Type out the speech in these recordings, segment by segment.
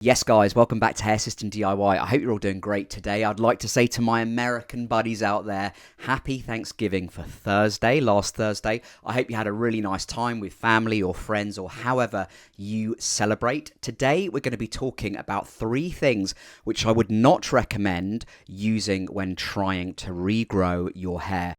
Yes guys, welcome back to Hair System DIY. I hope you're all doing great today. I'd like to say to my American buddies out there, happy Thanksgiving for last Thursday. I hope you had a really nice time with family or friends or however you celebrate. Today we're going to be talking about 3 things which I would not recommend using when trying to regrow your hair.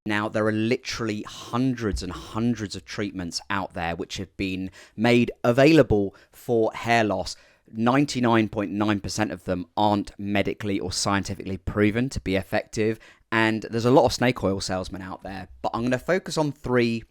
Now, there are literally hundreds and hundreds of treatments out there which have been made available for hair loss. 99.9% of them aren't medically or scientifically proven to be effective, and there's a lot of snake oil salesmen out there. But I'm going to focus on 3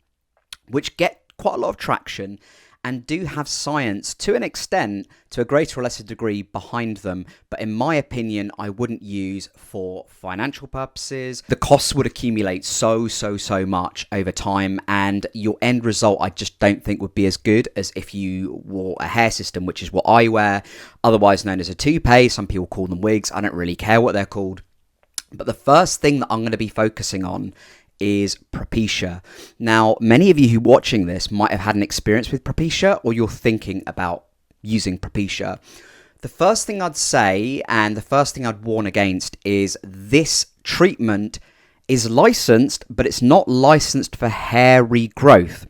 which get quite a lot of traction and do have science to an extent, to a greater or lesser degree, behind them. But in my opinion, I wouldn't use for financial purposes. The costs would accumulate so much over time, and your end result I just don't think would be as good as if you wore a hair system, which is what I wear, otherwise known as a toupee. Some people call them wigs. I don't really care what they're called. But the first thing that I'm going to be focusing on is Propecia. Now, many of you who are watching this might have had an experience with Propecia, or you're thinking about using Propecia. The first thing I'd say, and the first thing I'd warn against, is this treatment is licensed, but it's not licensed for hair regrowth.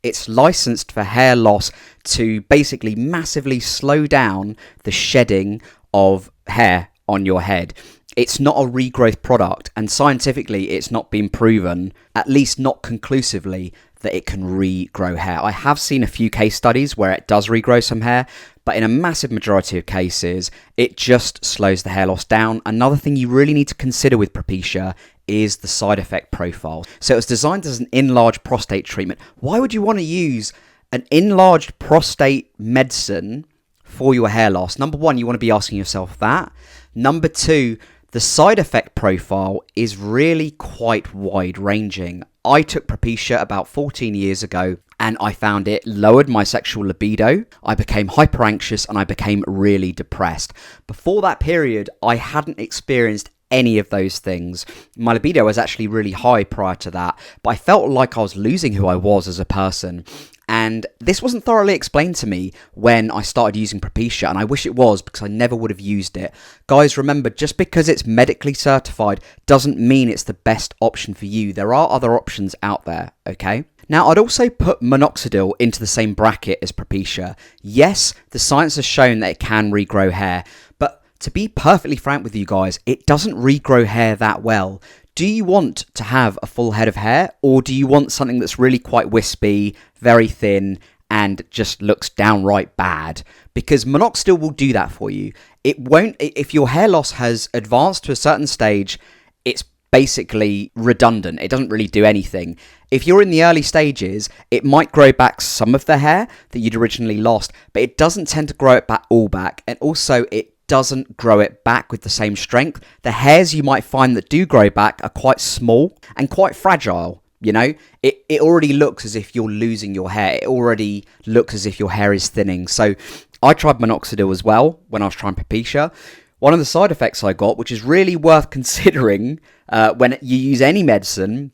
It's licensed for hair loss to basically massively slow down the shedding of hair on your head. It's not a regrowth product, and scientifically it's not been proven, at least not conclusively, that it can regrow hair. I have seen a few case studies where it does regrow some hair, but in a massive majority of cases, it just slows the hair loss down. Another thing you really need to consider with Propecia is the side effect profile. So it's designed as an enlarged prostate treatment. Why would you want to use an enlarged prostate medicine for your hair loss? Number 1, you want to be asking yourself that. Number 2, the side effect profile is really quite wide-ranging. I took Propecia about 14 years ago, and I found it lowered my sexual libido. I became hyper-anxious, and I became really depressed. Before that period, I hadn't experienced any of those things. My libido was actually really high prior to that, but I felt like I was losing who I was as a person. And this wasn't thoroughly explained to me when I started using Propecia, and I wish it was, because I never would have used it. Guys, remember, just because it's medically certified doesn't mean it's the best option for you. There are other options out there, okay? Now, I'd also put minoxidil into the same bracket as Propecia. Yes, the science has shown that it can regrow hair, but to be perfectly frank with you guys, it doesn't regrow hair that well. Do you want to have a full head of hair, or do you want something that's really quite wispy, very thin, and just looks downright bad? Because minoxidil will do that for you. It won't, if your hair loss has advanced to a certain stage, it's basically redundant. It doesn't really do anything. If you're in the early stages, it might grow back some of the hair that you'd originally lost, but it doesn't tend to grow it back all back, and also it doesn't grow it back with the same strength. The hairs you might find that do grow back are quite small and quite fragile. You know, it already looks as if you're losing your hair. It already looks as if your hair is thinning. So I tried minoxidil as well when I was trying Propecia. One of the side effects I got, which is really worth considering when you use any medicine,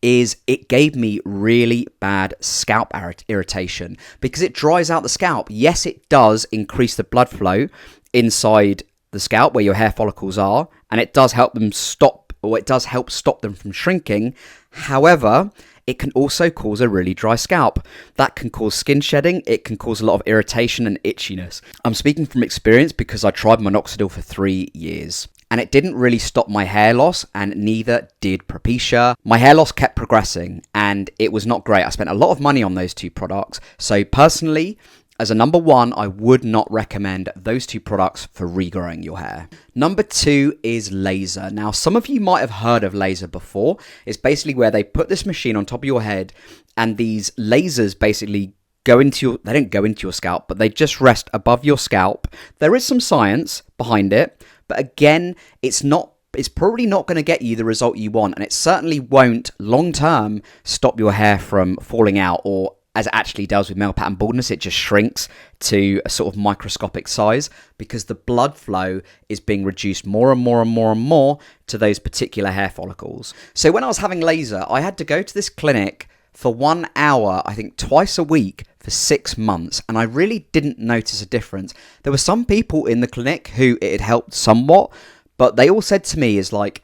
is it gave me really bad scalp irritation because it dries out the scalp. Yes, it does increase the blood flow inside the scalp where your hair follicles are, and it does help them stop, or it does help stop them from shrinking. However, it can also cause a really dry scalp. That can cause skin shedding. It can cause a lot of irritation and itchiness. I'm speaking from experience because I tried minoxidil for 3 years. And it didn't really stop my hair loss, and neither did Propecia. My hair loss kept progressing, and it was not great. I spent a lot of money on those 2 products. So personally, as a number 1, I would not recommend those 2 products for regrowing your hair. Number 2 is laser. Now, some of you might have heard of laser before. It's basically where they put this machine on top of your head, and these lasers basically they don't go into your scalp, but they just rest above your scalp. There is some science behind it, but again, it's not it's probably not going to get you the result you want, and it certainly won't long term stop your hair from falling out, or as it actually does with male pattern baldness, it just shrinks to a sort of microscopic size because the blood flow is being reduced more and more and more and more to those particular hair follicles. So when I was having laser, I had to go to this clinic for 1 hour, I think twice a week for 6 months, and I really didn't notice a difference. There were some people in the clinic who it had helped somewhat, but they all said to me is like,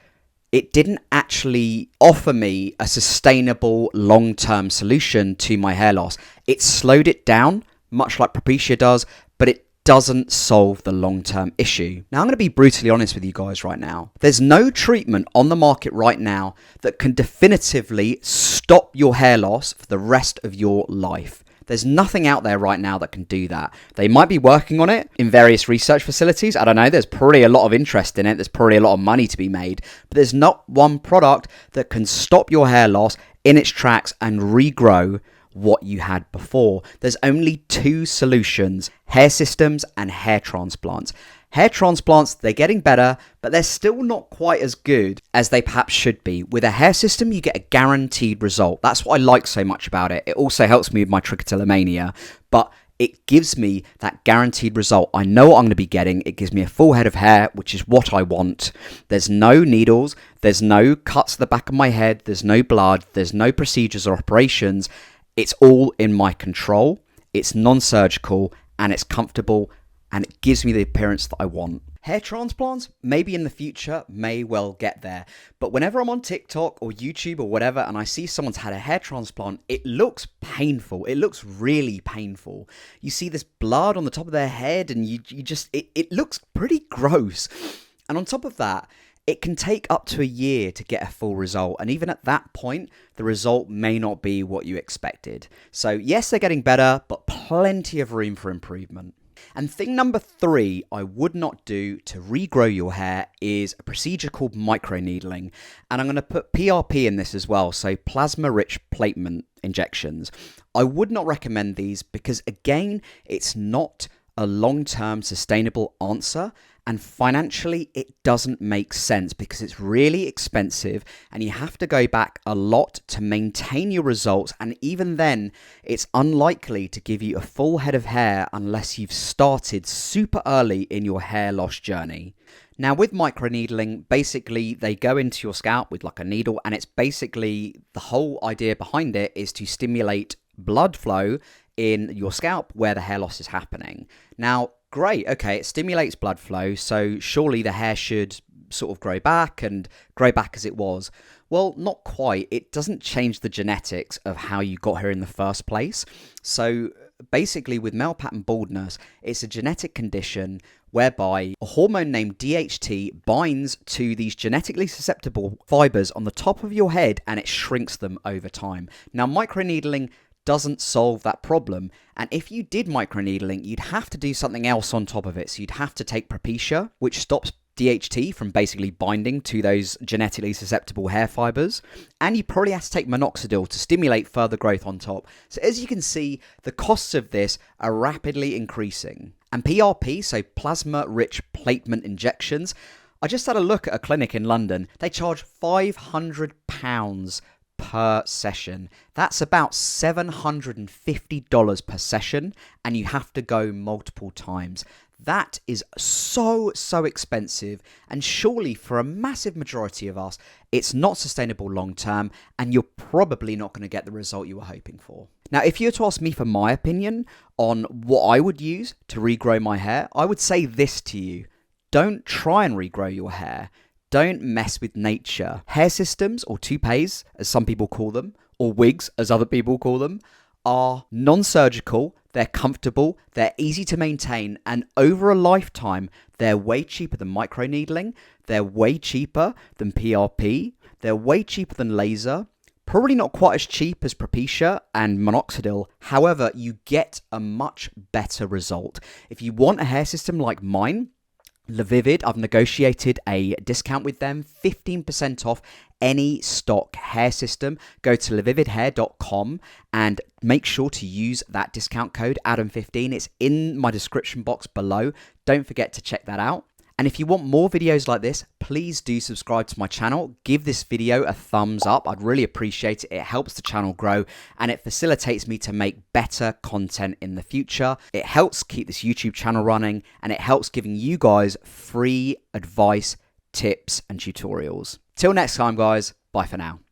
it didn't actually offer me a sustainable long-term solution to my hair loss. It slowed it down, much like Propecia does, but it doesn't solve the long-term issue. Now, I'm going to be brutally honest with you guys right now. There's no treatment on the market right now that can definitively stop your hair loss for the rest of your life. There's nothing out there right now that can do that. They might be working on it in various research facilities. I don't know. There's probably a lot of interest in it. There's probably a lot of money to be made. But there's not one product that can stop your hair loss in its tracks and regrow what you had before. There's only 2 solutions: hair systems and hair transplants. Hair transplants, they're getting better, but they're still not quite as good as they perhaps should be. With a hair system, you get a guaranteed result. That's what I like so much about it. It also helps me with my trichotillomania, but it gives me that guaranteed result. I know what I'm going to be getting. It gives me a full head of hair, which is what I want. There's no needles. There's no cuts to the back of my head. There's no blood. There's no procedures or operations. It's all in my control. It's non-surgical and it's comfortable, and it gives me the appearance that I want. Hair transplants, maybe in the future, may well get there. But whenever I'm on TikTok or YouTube or whatever, and I see someone's had a hair transplant, it looks painful. It looks really painful. You see this blood on the top of their head, and it looks pretty gross. And on top of that, it can take up to a year to get a full result. And even at that point, the result may not be what you expected. So yes, they're getting better, but plenty of room for improvement. And thing number 3 I would not do to regrow your hair is a procedure called microneedling. And I'm going to put PRP in this as well, so plasma-rich platelet injections. I would not recommend these because, again, it's not a long-term sustainable answer, and financially it doesn't make sense because it's really expensive and you have to go back a lot to maintain your results, and even then it's unlikely to give you a full head of hair unless you've started super early in your hair loss journey. Now with microneedling, basically they go into your scalp with like a needle, and it's basically, the whole idea behind it is to stimulate blood flow in your scalp where the hair loss is happening. Now, great, okay, it stimulates blood flow, so surely the hair should sort of grow back as it was. Well, not quite. It doesn't change the genetics of how you got here in the first place. So basically with male pattern baldness, it's a genetic condition whereby a hormone named DHT binds to these genetically susceptible fibers on the top of your head and it shrinks them over time. Now, microneedling doesn't solve that problem, and if you did microneedling, you'd have to do something else on top of it. So you'd have to take Propecia, which stops DHT from basically binding to those genetically susceptible hair fibers, and you probably have to take minoxidil to stimulate further growth on top. So as you can see, the costs of this are rapidly increasing. And PRP, so plasma-rich platelet injections, I just had a look at a clinic in London. They charge £500 per session. That's about $750 per session, and you have to go multiple times. That is so expensive, and surely for a massive majority of us, it's not sustainable long term, and you're probably not going to get the result you were hoping for. Now, if you were to ask me for my opinion on what I would use to regrow my hair, I would say this to you: don't try and regrow your hair. Don't mess with nature. Hair systems, or toupees, as some people call them, or wigs, as other people call them, are non-surgical, they're comfortable, they're easy to maintain, and over a lifetime, they're way cheaper than microneedling, they're way cheaper than PRP, they're way cheaper than laser, probably not quite as cheap as Propecia and minoxidil. However, you get a much better result. If you want a hair system like mine, Vivid, I've negotiated a discount with them, 15% off any stock hair system. Go to levividhair.com and make sure to use that discount code Adam15. It's in my description box below. Don't forget to check that out. And if you want more videos like this, please do subscribe to my channel. Give this video a thumbs up. I'd really appreciate it. It helps the channel grow and it facilitates me to make better content in the future. It helps keep this YouTube channel running and it helps giving you guys free advice, tips, and tutorials. Till next time, guys. Bye for now.